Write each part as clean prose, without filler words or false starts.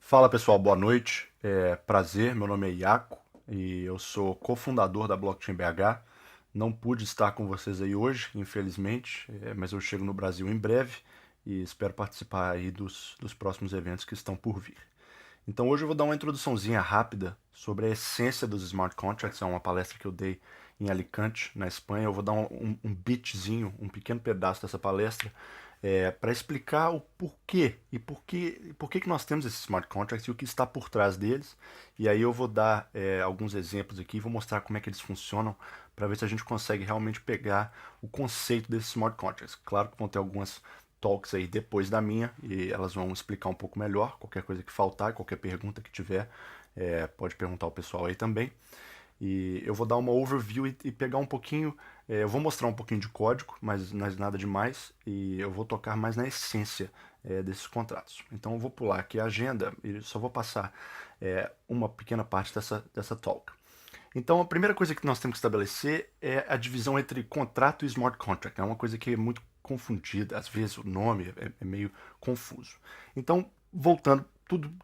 Fala pessoal, boa noite. Prazer, meu nome é Iaco e eu sou cofundador da Blockchain BH. Não pude estar com vocês aí hoje, infelizmente, mas eu chego no Brasil em breve e espero participar aí dos próximos eventos que estão por vir. Então hoje eu vou dar uma introduçãozinha rápida sobre a essência dos smart contracts. É uma palestra que eu dei em Alicante, na Espanha. Eu vou dar um bitzinho, um pequeno pedaço dessa palestra para explicar o porquê e por que nós temos esses smart contracts e o que está por trás deles. E aí eu vou dar alguns exemplos aqui, vou mostrar como é que eles funcionam para ver se a gente consegue realmente pegar o conceito desses smart contracts. Claro que vão ter algumas talks aí depois da minha e elas vão explicar um pouco melhor. Qualquer coisa que faltar, qualquer pergunta que tiver, pode perguntar ao pessoal aí também. E eu vou dar uma overview e pegar um pouquinho, eu vou mostrar um pouquinho de código, mas nada demais, e eu vou tocar mais na essência desses contratos. Então eu vou pular aqui a agenda e só vou passar uma pequena parte dessa talk. Então a primeira coisa que nós temos que estabelecer é a divisão entre contrato e smart contract. É uma coisa que é muito confundida, às vezes o nome é meio confuso. Então, voltando,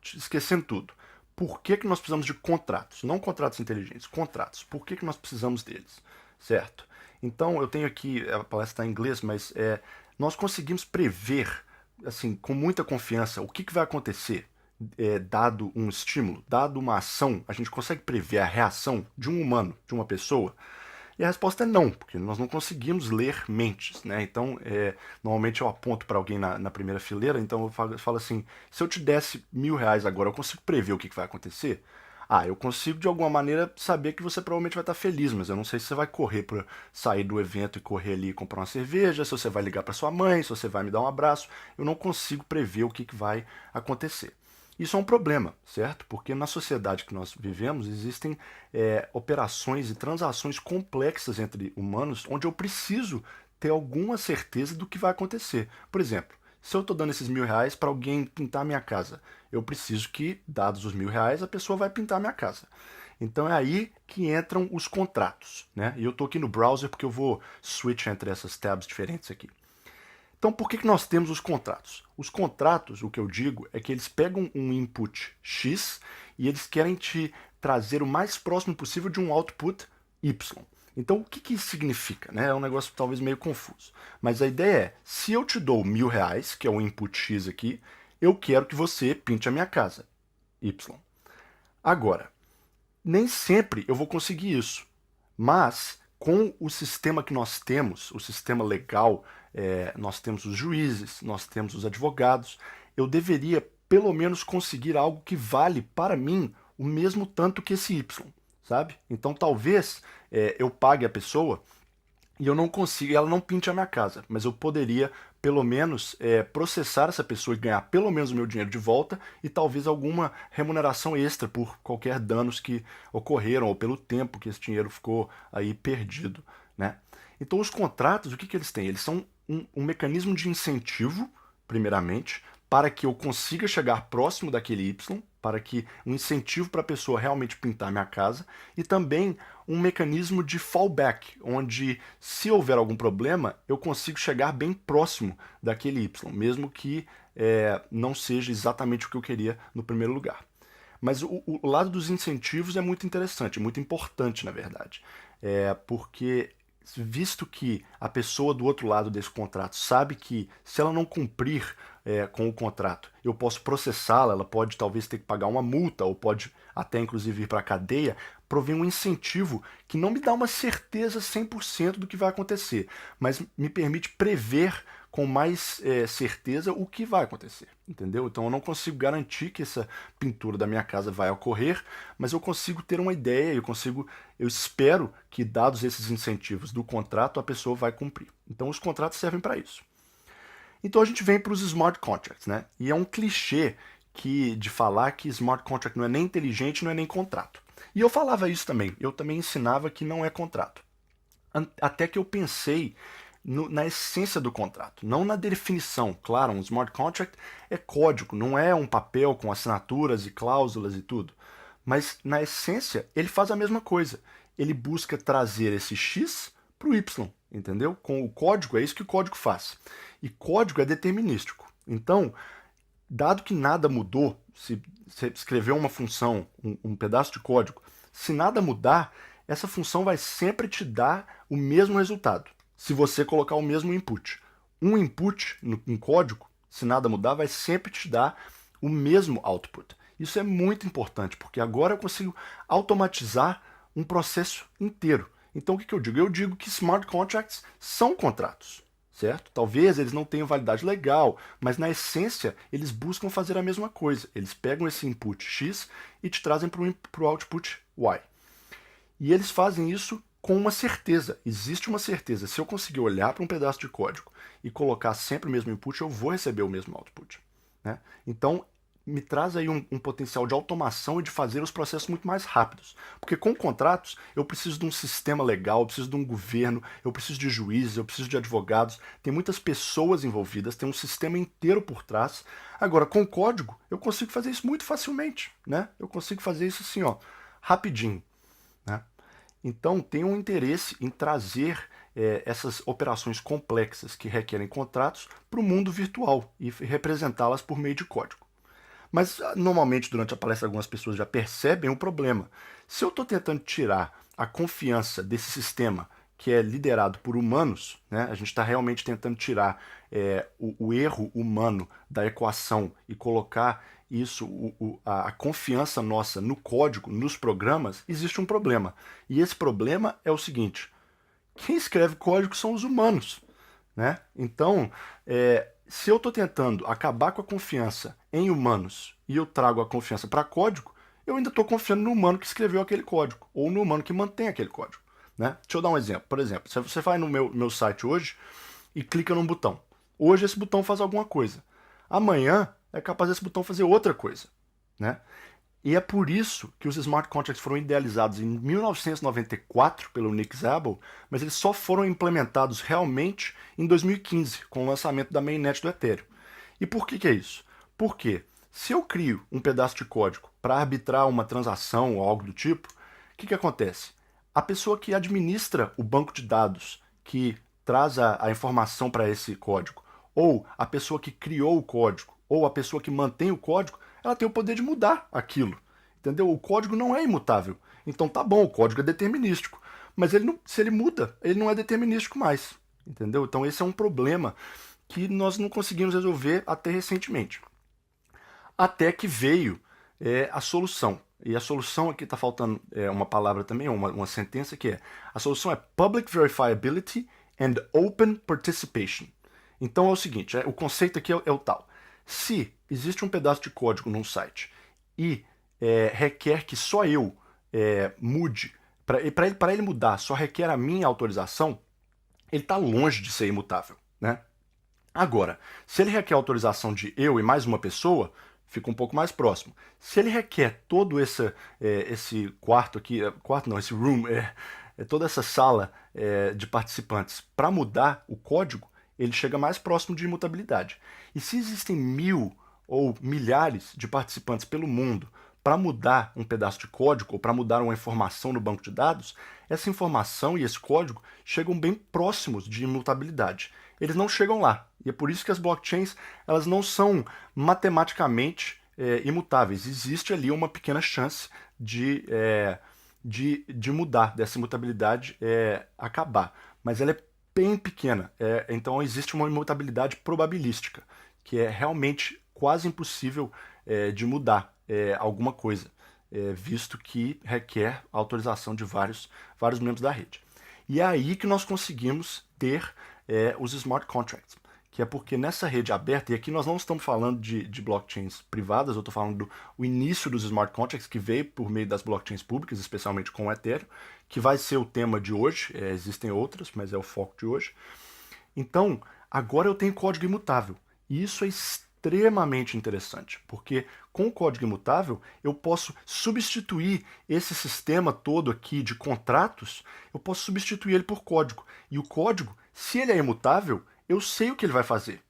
esquecendo tudo. Por que nós precisamos de contratos? Não contratos inteligentes, contratos. Por que nós precisamos deles? Certo? Então, eu tenho aqui, a palestra está em inglês, mas nós conseguimos prever, assim, com muita confiança, o que vai acontecer dado um estímulo, dado uma ação, a gente consegue prever a reação de um humano, de uma pessoa? E a resposta é não, porque nós não conseguimos ler mentes, né? Então, normalmente eu aponto para alguém na primeira fileira, então eu falo assim, se eu te desse R$ 1.000 agora, eu consigo prever o que vai acontecer? Ah, eu consigo de alguma maneira saber que você provavelmente vai estar feliz, mas eu não sei se você vai correr para sair do evento e correr ali e comprar uma cerveja, se você vai ligar para sua mãe, se você vai me dar um abraço. Eu não consigo prever o que vai acontecer. Isso é um problema, certo? Porque na sociedade que nós vivemos existem operações e transações complexas entre humanos onde eu preciso ter alguma certeza do que vai acontecer. Por exemplo, se eu estou dando esses R$ 1.000 para alguém pintar a minha casa, eu preciso que, dados os R$ 1.000, a pessoa vai pintar a minha casa. Então é aí que entram os contratos, né? E eu estou aqui no browser porque eu vou switch entre essas tabs diferentes aqui. Então, por que nós temos os contratos? Os contratos, o que eu digo, é que eles pegam um input X e eles querem te trazer o mais próximo possível de um output Y. Então, o que isso significa? Né? É um negócio talvez meio confuso. Mas a ideia é, se eu te dou R$ 1.000, que é o input X aqui, eu quero que você pinte a minha casa, Y. Agora, nem sempre eu vou conseguir isso. Mas, com o sistema que nós temos, o sistema legal, nós temos os juízes, nós temos os advogados, eu deveria pelo menos conseguir algo que vale para mim o mesmo tanto que esse Y, sabe? Então talvez eu pague a pessoa e eu não consigo, ela não pinte a minha casa, mas eu poderia pelo menos processar essa pessoa e ganhar pelo menos o meu dinheiro de volta e talvez alguma remuneração extra por qualquer danos que ocorreram ou pelo tempo que esse dinheiro ficou aí perdido, né? Então os contratos, o que eles têm? Eles são um mecanismo de incentivo, primeiramente, para que eu consiga chegar próximo daquele Y, para que um incentivo para a pessoa realmente pintar minha casa, e também um mecanismo de fallback, onde se houver algum problema, eu consigo chegar bem próximo daquele Y, mesmo que não seja exatamente o que eu queria no primeiro lugar. Mas o lado dos incentivos é muito interessante, muito importante, na verdade. Porque visto que a pessoa do outro lado desse contrato sabe que se ela não cumprir com o contrato, eu posso processá-la, ela pode talvez ter que pagar uma multa ou pode até inclusive ir para a cadeia, provém um incentivo que não me dá uma certeza 100% do que vai acontecer, mas me permite prever com mais certeza o que vai acontecer, entendeu? Então eu não consigo garantir que essa pintura da minha casa vai ocorrer, mas eu consigo ter uma ideia, eu espero que dados esses incentivos do contrato, a pessoa vai cumprir. Então os contratos servem para isso. Então a gente vem para os smart contracts, né? E é um clichê de falar que smart contract não é nem inteligente, não é nem contrato. E eu falava isso também, eu também ensinava que não é contrato. Até que eu pensei na essência do contrato, não na definição. Claro, um smart contract é código, não é um papel com assinaturas e cláusulas e tudo. Mas na essência, ele faz a mesma coisa. Ele busca trazer esse X para o Y, entendeu? Com o código, é isso que o código faz. E código é determinístico. Então, Dado que nada mudou, se você escreveu uma função, um pedaço de código, se nada mudar, essa função vai sempre te dar o mesmo resultado, se você colocar o mesmo input. Um input em código, se nada mudar, vai sempre te dar o mesmo output. Isso é muito importante, porque agora eu consigo automatizar um processo inteiro. Então o que eu digo? Eu digo que smart contracts são contratos, certo? Talvez eles não tenham validade legal, mas na essência eles buscam fazer a mesma coisa. Eles pegam esse input X e te trazem para o output Y. E eles fazem isso com uma certeza. Existe uma certeza. Se eu conseguir olhar para um pedaço de código e colocar sempre o mesmo input, eu vou receber o mesmo output, né? Então, me traz aí um potencial de automação e de fazer os processos muito mais rápidos. Porque com contratos, eu preciso de um sistema legal, eu preciso de um governo, eu preciso de juízes, eu preciso de advogados, tem muitas pessoas envolvidas, tem um sistema inteiro por trás. Agora, com código, eu consigo fazer isso muito facilmente, né? Eu consigo fazer isso assim, ó, rapidinho, né? Então, tem um interesse em trazer essas operações complexas que requerem contratos para o mundo virtual e representá-las por meio de código. Mas, normalmente, durante a palestra, algumas pessoas já percebem o problema. Se eu estou tentando tirar a confiança desse sistema que é liderado por humanos, né, a gente está realmente tentando tirar o erro humano da equação e colocar isso, a confiança nossa no código, nos programas, existe um problema. E esse problema é o seguinte: quem escreve código são os humanos, né? Então, se eu estou tentando acabar com a confiança em humanos e eu trago a confiança para código, eu ainda estou confiando no humano que escreveu aquele código, ou no humano que mantém aquele código, né? Deixa eu dar um exemplo. Por exemplo, se você vai no meu site hoje e clica num botão. Hoje esse botão faz alguma coisa. Amanhã é capaz desse botão fazer outra coisa, né? E é por isso que os smart contracts foram idealizados em 1994 pelo Nick Szabo, mas eles só foram implementados realmente em 2015, com o lançamento da mainnet do Ethereum. E por que é isso? Porque se eu crio um pedaço de código para arbitrar uma transação ou algo do tipo, o que acontece? A pessoa que administra o banco de dados, que traz a informação para esse código, ou a pessoa que criou o código, ou a pessoa que mantém o código, ela tem o poder de mudar aquilo, entendeu? O código não é imutável. Então tá bom, o código é determinístico, mas ele não, se ele muda, ele não é determinístico mais, entendeu? Então esse é um problema que nós não conseguimos resolver até recentemente. Até que veio a solução. E a solução aqui está faltando uma palavra também, uma sentença que é: a solução é Public Verifiability and Open Participation. Então é o seguinte, o conceito aqui é o tal. Se existe um pedaço de código num site e requer que só eu mude, para ele mudar só requer a minha autorização, ele está longe de ser imutável, né? Agora, se ele requer autorização de eu e mais uma pessoa, fica um pouco mais próximo. Se ele requer todo esse quarto aqui, quarto não, esse room, toda essa sala de participantes para mudar o código, ele chega mais próximo de imutabilidade. E se existem 1000 ou milhares de participantes pelo mundo para mudar um pedaço de código ou para mudar uma informação no banco de dados, essa informação e esse código chegam bem próximos de imutabilidade. Eles não chegam lá. E é por isso que as blockchains elas não são matematicamente imutáveis. Existe ali uma pequena chance de mudar, dessa imutabilidade acabar. Mas ela é bem pequena. Então existe uma imutabilidade probabilística, que é realmente quase impossível de mudar alguma coisa, visto que requer autorização de vários membros da rede. E é aí que nós conseguimos ter os smart contracts, que é porque nessa rede aberta, e aqui nós não estamos falando de blockchains privadas, eu estou falando do início dos smart contracts, que veio por meio das blockchains públicas, especialmente com o Ethereum, que vai ser o tema de hoje, existem outras, mas é o foco de hoje. Então, agora eu tenho código imutável, e isso é extremamente interessante, porque com o código imutável eu posso substituir esse sistema todo aqui de contratos, eu posso substituir ele por código, e o código, se ele é imutável, eu sei o que ele vai fazer.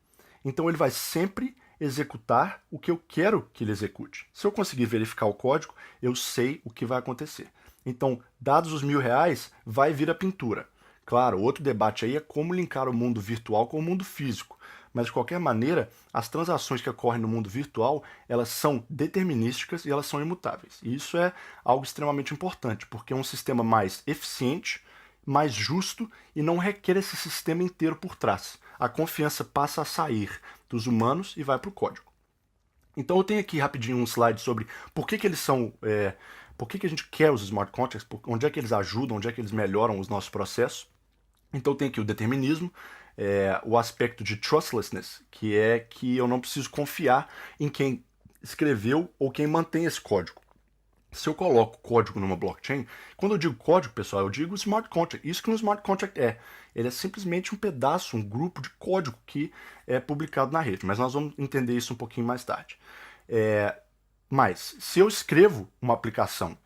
Então ele vai sempre executar o que eu quero que ele execute. Se eu conseguir verificar o código, eu sei o que vai acontecer. Então, dados os R$1.000, vai vir a pintura. Claro, outro debate aí é como linkar o mundo virtual com o mundo físico. mas de qualquer maneira, as transações que ocorrem no mundo virtual, elas são determinísticas e elas são imutáveis. E isso é algo extremamente importante, porque é um sistema mais eficiente, mais justo e não requer esse sistema inteiro por trás. A confiança passa a sair dos humanos e vai para o código. Então eu tenho aqui rapidinho um slide sobre por que eles são, por que a gente quer os smart contracts, onde é que eles ajudam, onde é que eles melhoram os nossos processos. Então tem aqui o determinismo, o aspecto de trustlessness, que é que eu não preciso confiar em quem escreveu ou quem mantém esse código. Se eu coloco código numa blockchain, quando eu digo código, pessoal, eu digo smart contract. Isso que um smart contract é. Ele é simplesmente um pedaço, um grupo de código que é publicado na rede. Mas nós vamos entender isso um pouquinho mais tarde. Mas, se eu escrevo uma aplicação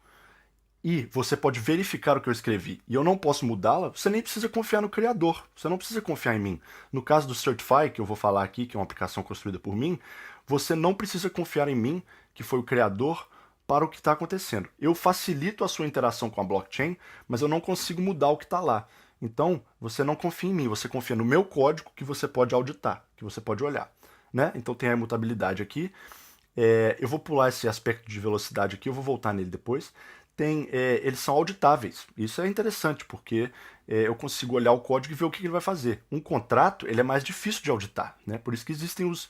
e você pode verificar o que eu escrevi e eu não posso mudá-la, você nem precisa confiar no criador. Você não precisa confiar em mim. No caso do Certify, que eu vou falar aqui, que é uma aplicação construída por mim, você não precisa confiar em mim, que foi o criador, para o que está acontecendo. Eu facilito a sua interação com a blockchain, mas eu não consigo mudar o que está lá. Então, você não confia em mim, você confia no meu código que você pode auditar, que você pode olhar. Né? Então tem a imutabilidade aqui. Eu vou pular esse aspecto de velocidade aqui, eu vou voltar nele depois. Eles são auditáveis. Isso é interessante, porque eu consigo olhar o código e ver o que ele vai fazer. Um contrato ele é mais difícil de auditar, né? Por isso que existem os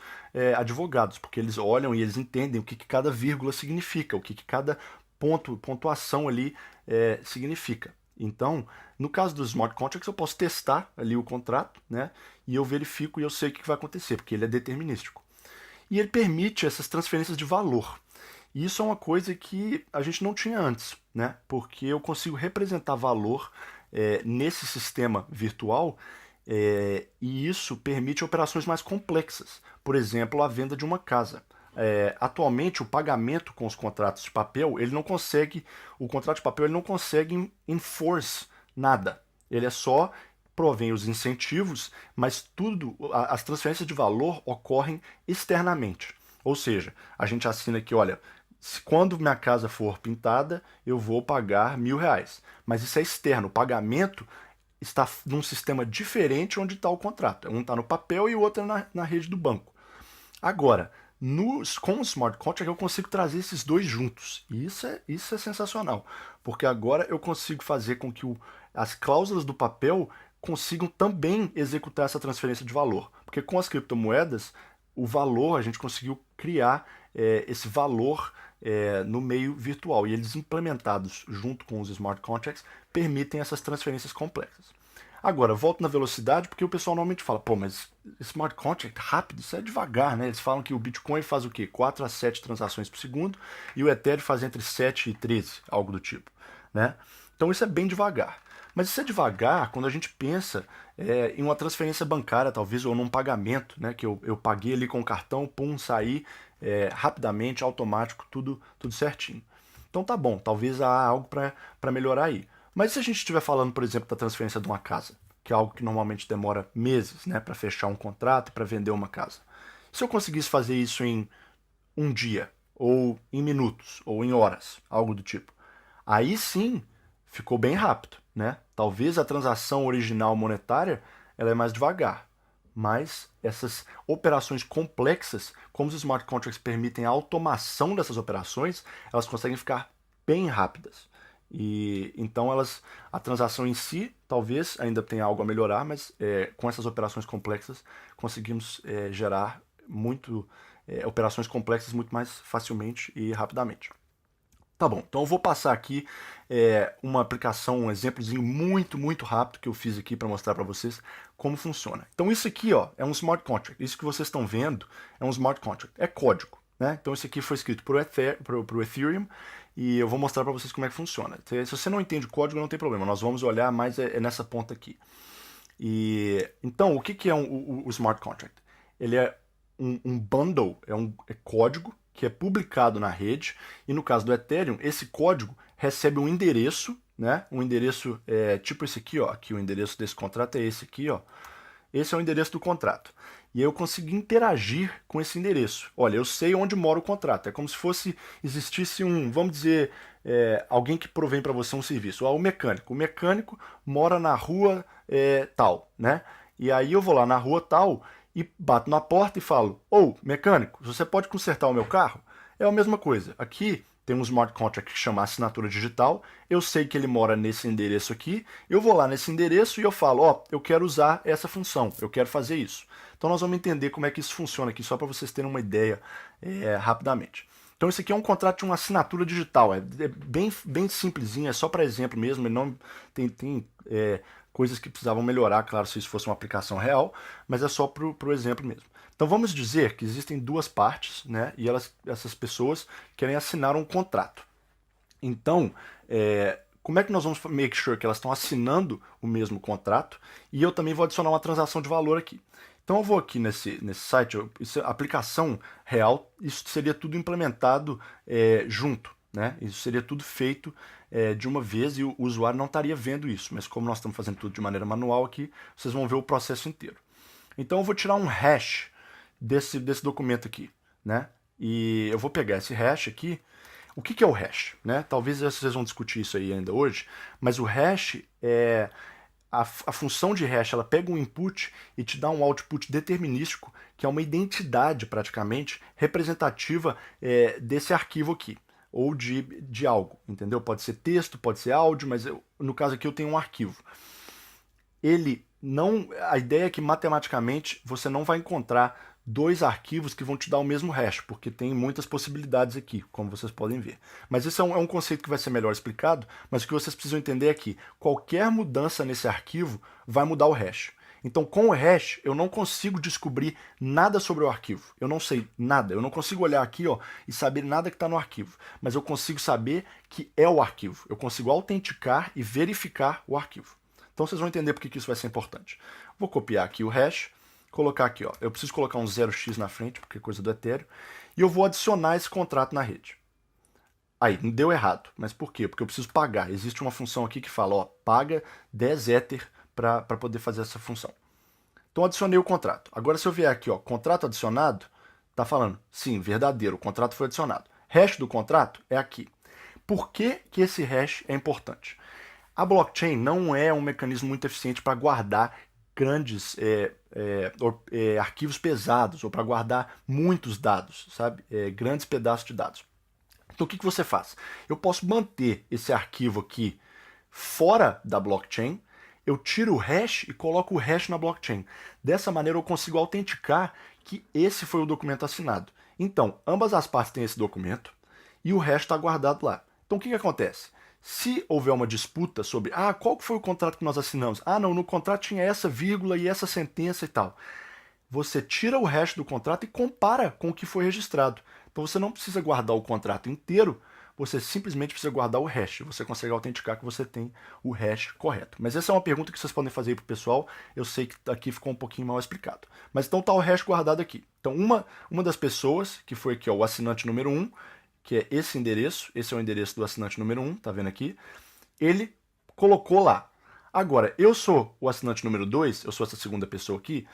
advogados, porque eles olham e eles entendem o que cada vírgula significa, o que cada pontuação ali significa. Então, no caso dos smart contracts, eu posso testar ali o contrato, né? E eu verifico e eu sei o que vai acontecer, porque ele é determinístico. E ele permite essas transferências de valor. E isso é uma coisa que a gente não tinha antes, né? Porque eu consigo representar valor nesse sistema virtual e isso permite operações mais complexas. Por exemplo, a venda de uma casa. Atualmente, o pagamento com os contratos de papel, ele não consegue, o contrato de papel ele não consegue enforce nada. Ele é só provém os incentivos, mas as transferências de valor ocorrem externamente. Ou seja, a gente assina aqui, olha, quando minha casa for pintada, eu vou pagar R$1.000. Mas isso é externo. O pagamento está num sistema diferente onde está o contrato. Um está no papel e o outro é na rede do banco. Agora, com o Smart Contract eu consigo trazer esses dois juntos. E isso é sensacional. Porque agora eu consigo fazer com que as cláusulas do papel consigam também executar essa transferência de valor. Porque com as criptomoedas, o valor, a gente conseguiu criar esse valor no meio virtual. E eles implementados junto com os smart contracts permitem essas transferências complexas. Agora, volto na velocidade, porque o pessoal normalmente fala, pô, mas smart contract rápido, isso é devagar, né? Eles falam que o Bitcoin faz o quê? 4 a 7 transações por segundo e o Ethereum faz entre 7 e 13, algo do tipo, né? Então isso é bem devagar. Mas isso é devagar quando a gente pensa em uma transferência bancária, talvez, ou num pagamento, né? Que eu paguei ali com o cartão, pum, saí rapidamente, automático, tudo certinho. Então tá bom, talvez há algo para melhorar aí. Mas se a gente estiver falando, por exemplo, da transferência de uma casa, que é algo que normalmente demora meses, né, para fechar um contrato e para vender uma casa. Se eu conseguisse fazer isso em um dia, ou em minutos, ou em horas, algo do tipo, aí sim ficou bem rápido, né? Talvez a transação original monetária ela é mais devagar, mas essas operações complexas, como os smart contracts permitem a automação dessas operações, elas conseguem ficar bem rápidas. E então a transação em si talvez ainda tenha algo a melhorar, mas com essas operações complexas conseguimos gerar operações complexas muito mais facilmente e rapidamente. Tá bom, então eu vou passar aqui uma aplicação, um exemplozinho muito rápido que eu fiz aqui para mostrar para vocês como funciona. Então isso aqui é um smart contract, isso que vocês estão vendo é um smart contract, é código. Né? Então isso aqui foi escrito para o Ethereum e eu vou mostrar para vocês como é que funciona. Se você não entende o código, não tem problema, nós vamos olhar mais nessa ponta aqui. Então, o que é o smart contract? Ele é um bundle, é código que é publicado na rede e no caso do Ethereum, esse código recebe um endereço, né? Um endereço tipo esse aqui, ó. Aqui o endereço desse contrato é esse aqui, ó. Esse é o endereço do contrato. E aí eu consigo interagir com esse endereço. Olha, eu sei onde mora o contrato. É como se existisse vamos dizer, alguém que provém para você um serviço. O mecânico. O mecânico mora na rua tal, né? E aí eu vou lá na rua tal e bato na porta e falo: ô, mecânico, você pode consertar o meu carro? É a mesma coisa. Aqui tem um smart contract que chama assinatura digital, eu sei que ele mora nesse endereço aqui, eu vou lá nesse endereço e eu falo: ó, eu quero usar essa função, eu quero fazer isso. Então nós vamos entender como é que isso funciona aqui, só para vocês terem uma ideia rapidamente. Então esse aqui é um contrato de uma assinatura digital, é bem simplesinho, é só para exemplo mesmo, ele não tem coisas que precisavam melhorar, claro, se isso fosse uma aplicação real, mas é só para o exemplo mesmo. Então vamos dizer que existem duas partes, né, e essas pessoas querem assinar um contrato. Então, como é que nós vamos make sure que elas estão assinando o mesmo contrato? E eu também vou adicionar uma transação de valor aqui. Então eu vou aqui nesse site, aplicação real, isso seria tudo implementado junto, né? Isso seria tudo feito de uma vez e o usuário não estaria vendo isso, mas como nós estamos fazendo tudo de maneira manual aqui, vocês vão ver o processo inteiro. Então eu vou tirar um hash desse documento aqui, né? E eu vou pegar esse hash aqui. O que é o hash, né? Talvez vocês vão discutir isso aí ainda hoje, mas o hash é a função de hash, ela pega um input e te dá um output determinístico, que é uma identidade praticamente representativa desse arquivo aqui, ou de algo, entendeu? Pode ser texto, pode ser áudio, mas no caso aqui eu tenho um arquivo. A ideia é que matematicamente você não vai encontrar dois arquivos que vão te dar o mesmo hash, porque tem muitas possibilidades aqui, como vocês podem ver. Mas isso é um conceito que vai ser melhor explicado, mas o que vocês precisam entender é que qualquer mudança nesse arquivo vai mudar o hash. Então, com o hash, eu não consigo descobrir nada sobre o arquivo. Eu não sei nada. Eu não consigo olhar aqui e saber nada que está no arquivo. Mas eu consigo saber que é o arquivo. Eu consigo autenticar e verificar o arquivo. Então, vocês vão entender por que isso vai ser importante. Vou copiar aqui o hash, colocar aqui, eu preciso colocar um 0x na frente, porque é coisa do Ethereum, e eu vou adicionar esse contrato na rede. Aí, não deu errado. Mas por quê? Porque eu preciso pagar. Existe uma função aqui que fala, paga 10 Ether para poder fazer essa função. Então, adicionei o contrato. Agora, se eu vier aqui, contrato adicionado, tá falando, sim, verdadeiro, o contrato foi adicionado. Hash do contrato é aqui. Por que esse hash é importante? A blockchain não é um mecanismo muito eficiente para guardar grandes arquivos pesados ou para guardar muitos dados, sabe? Grandes pedaços de dados. Então o que você faz? Eu posso manter esse arquivo aqui fora da blockchain, eu tiro o hash e coloco o hash na blockchain. Dessa maneira eu consigo autenticar que esse foi o documento assinado. Então, ambas as partes têm esse documento e o hash está guardado lá. Então o que acontece? Se houver uma disputa sobre, qual foi o contrato que nós assinamos? Não, no contrato tinha essa vírgula e essa sentença e tal. Você tira o hash do contrato e compara com o que foi registrado. Então você não precisa guardar o contrato inteiro, você simplesmente precisa guardar o hash. Você consegue autenticar que você tem o hash correto. Mas essa é uma pergunta que vocês podem fazer aí para o pessoal. Eu sei que aqui ficou um pouquinho mal explicado. Mas então está o hash guardado aqui. Então uma das pessoas, que foi aqui o assinante número 1, que é esse endereço, esse é o endereço do assinante número 1, tá vendo aqui? Ele colocou lá. Agora, eu sou o assinante número 2, eu sou essa segunda pessoa aqui.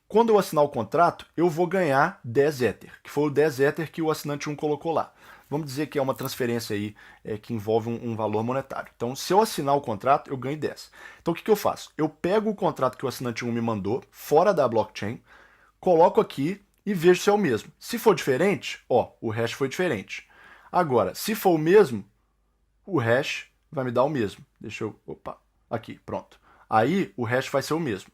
Quando eu assinar o contrato, eu vou ganhar 10 Ether, que foi o 10 Ether que o assinante 1 colocou lá. Vamos dizer que é uma transferência aí que envolve um valor monetário. Então, se eu assinar o contrato, eu ganho 10. Então, o que eu faço? Eu pego o contrato que o assinante 1 me mandou, fora da blockchain, coloco aqui e vejo se é o mesmo. Se for diferente, o hash foi diferente. Agora, se for o mesmo, o hash vai me dar o mesmo. Deixa eu... aqui, pronto. Aí, o hash vai ser o mesmo.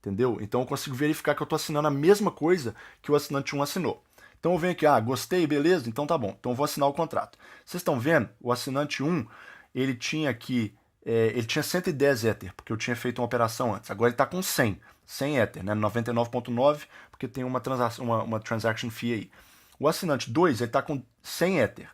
Entendeu? Então, eu consigo verificar que eu estou assinando a mesma coisa que o assinante 1 assinou. Então, eu venho aqui, gostei, beleza? Então, tá bom. Então, eu vou assinar o contrato. Vocês estão vendo? O assinante 1, ele tinha aqui... ele tinha 110 Ether, porque eu tinha feito uma operação antes. Agora, ele está com 100 Ether, né? 99,9, porque tem uma transaction fee aí. O assinante 2, ele está com 100 Ether.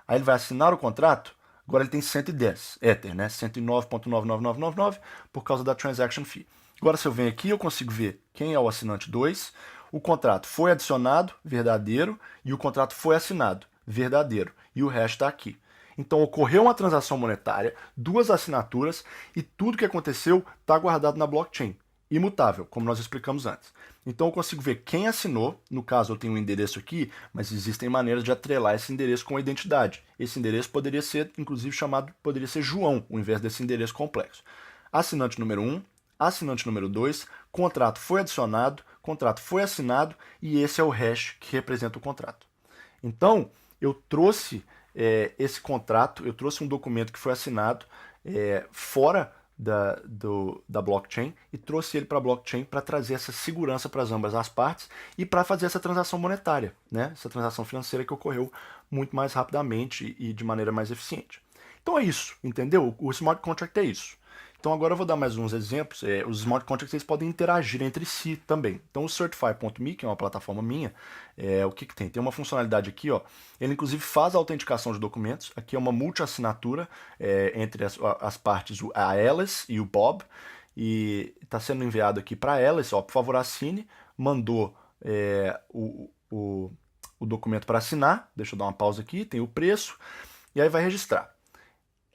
Aí ele vai assinar o contrato, agora ele tem 110 Ether, né? 109,99999 por causa da transaction fee. Agora, se eu venho aqui, eu consigo ver quem é o assinante 2, o contrato foi adicionado, verdadeiro, e o contrato foi assinado, verdadeiro, e o hash está aqui. Então, ocorreu uma transação monetária, duas assinaturas, e tudo que aconteceu está guardado na blockchain, imutável, como nós explicamos antes. Então, eu consigo ver quem assinou, no caso eu tenho um endereço aqui, mas existem maneiras de atrelar esse endereço com a identidade. Esse endereço poderia ser, inclusive, poderia ser João, ao invés desse endereço complexo. Assinante número 1, assinante número 2, contrato foi adicionado, contrato foi assinado e esse é o hash que representa o contrato. Então, eu trouxe esse contrato, eu trouxe um documento que foi assinado fora da blockchain e trouxe ele para a blockchain para trazer essa segurança para ambas as partes e para fazer essa transação monetária, né? Essa transação financeira que ocorreu muito mais rapidamente e de maneira mais eficiente. Então é isso, entendeu? O smart contract é isso. Então agora eu vou dar mais uns exemplos. Os smart contracts eles podem interagir entre si também. Então o Certify.me, que é uma plataforma minha, o que tem? Tem uma funcionalidade aqui, ó. Ele inclusive faz a autenticação de documentos. Aqui é uma multi-assinatura entre as partes, a Alice e o Bob. E está sendo enviado aqui para a Alice, ó, por favor assine. Mandou o documento para assinar. Deixa eu dar uma pausa aqui, tem o preço. E aí vai registrar.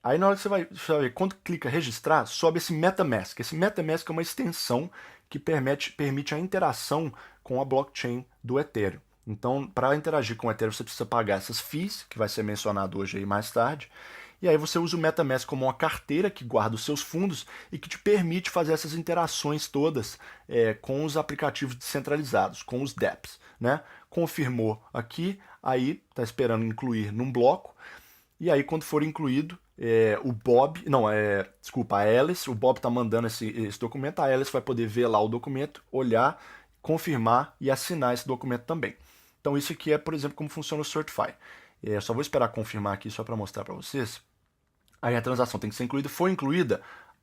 Aí na hora que você vai ver, quando clica registrar, sobe esse MetaMask. Esse MetaMask é uma extensão que permite a interação com a blockchain do Ethereum. Então, para interagir com o Ethereum, você precisa pagar essas fees, que vai ser mencionado hoje aí mais tarde. E aí você usa o MetaMask como uma carteira que guarda os seus fundos e que te permite fazer essas interações todas com os aplicativos descentralizados, com os dApps, né? Confirmou aqui, aí está esperando incluir num bloco. E aí, quando for incluído, o Bob, não, desculpa, a Alice, o Bob está mandando esse documento, a Alice vai poder ver lá o documento, olhar, confirmar e assinar esse documento também. Então isso aqui é, por exemplo, como funciona o Certify. Só vou esperar confirmar aqui só para mostrar para vocês. Aí a transação tem que ser incluída, foi incluída,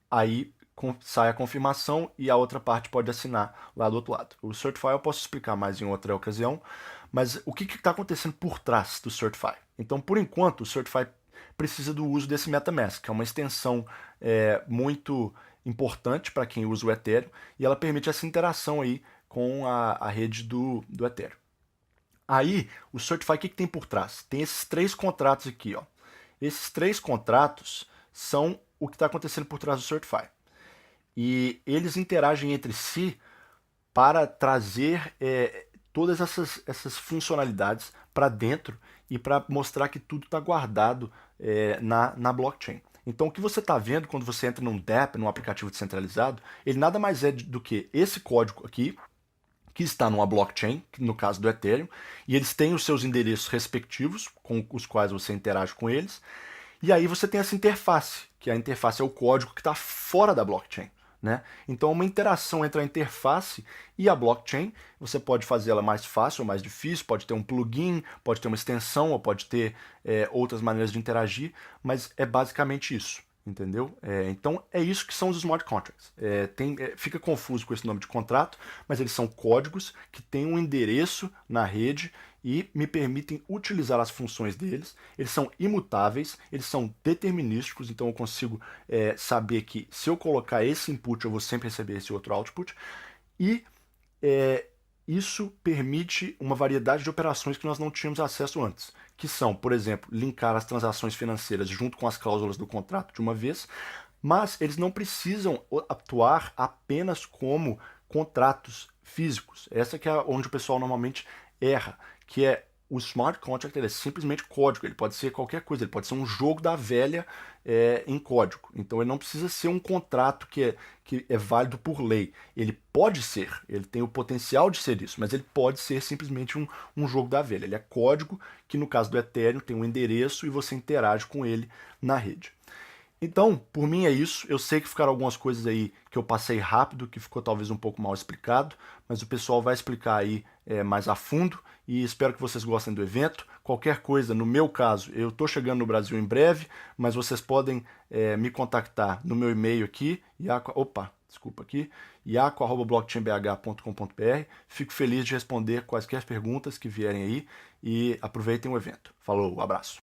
aí sai a confirmação e a outra parte pode assinar lá do outro lado. O Certify eu posso explicar mais em outra ocasião, mas o que está acontecendo por trás do Certify? Então, por enquanto, o Certify precisa do uso desse MetaMask, que é uma extensão muito importante para quem usa o Ethereum, e ela permite essa interação aí com a rede do Ethereum. Aí, o Certify, o que tem por trás? Tem esses 3 contratos aqui, ó. Esses 3 contratos são o que está acontecendo por trás do Certify. E eles interagem entre si para trazer todas essas funcionalidades para dentro e para mostrar que tudo está guardado na blockchain. Então, o que você está vendo quando você entra num dApp, num aplicativo descentralizado, ele nada mais é do que esse código aqui, que está numa blockchain, no caso do Ethereum, e eles têm os seus endereços respectivos, com os quais você interage com eles, e aí você tem essa interface, que a interface é o código que está fora da blockchain. Né? Então, uma interação entre a interface e a blockchain, você pode fazê-la mais fácil ou mais difícil, pode ter um plugin, pode ter uma extensão, ou pode ter outras maneiras de interagir, mas é basicamente isso, entendeu? Então, é isso que são os smart contracts. Fica confuso com esse nome de contrato, mas eles são códigos que têm um endereço na rede e me permitem utilizar as funções deles. Eles são imutáveis, eles são determinísticos, então eu consigo saber que se eu colocar esse input, eu vou sempre receber esse outro output. E isso permite uma variedade de operações que nós não tínhamos acesso antes, que são, por exemplo, linkar as transações financeiras junto com as cláusulas do contrato de uma vez, mas eles não precisam atuar apenas como contratos físicos. Essa que é onde o pessoal normalmente erra, que é o smart contract, ele é simplesmente código, ele pode ser qualquer coisa, ele pode ser um jogo da velha em código. Então ele não precisa ser um contrato que é válido por lei. Ele pode ser, ele tem o potencial de ser isso, mas ele pode ser simplesmente um jogo da velha. Ele é código que no caso do Ethereum tem um endereço e você interage com ele na rede. Então, por mim é isso. Eu sei que ficaram algumas coisas aí que eu passei rápido, que ficou talvez um pouco mal explicado, mas o pessoal vai explicar aí mais a fundo e espero que vocês gostem do evento. Qualquer coisa, no meu caso, eu estou chegando no Brasil em breve, mas vocês podem me contactar no meu e-mail aqui, iaco@blockchainbh.com.br. Fico feliz de responder quaisquer perguntas que vierem aí e aproveitem o evento. Falou, abraço.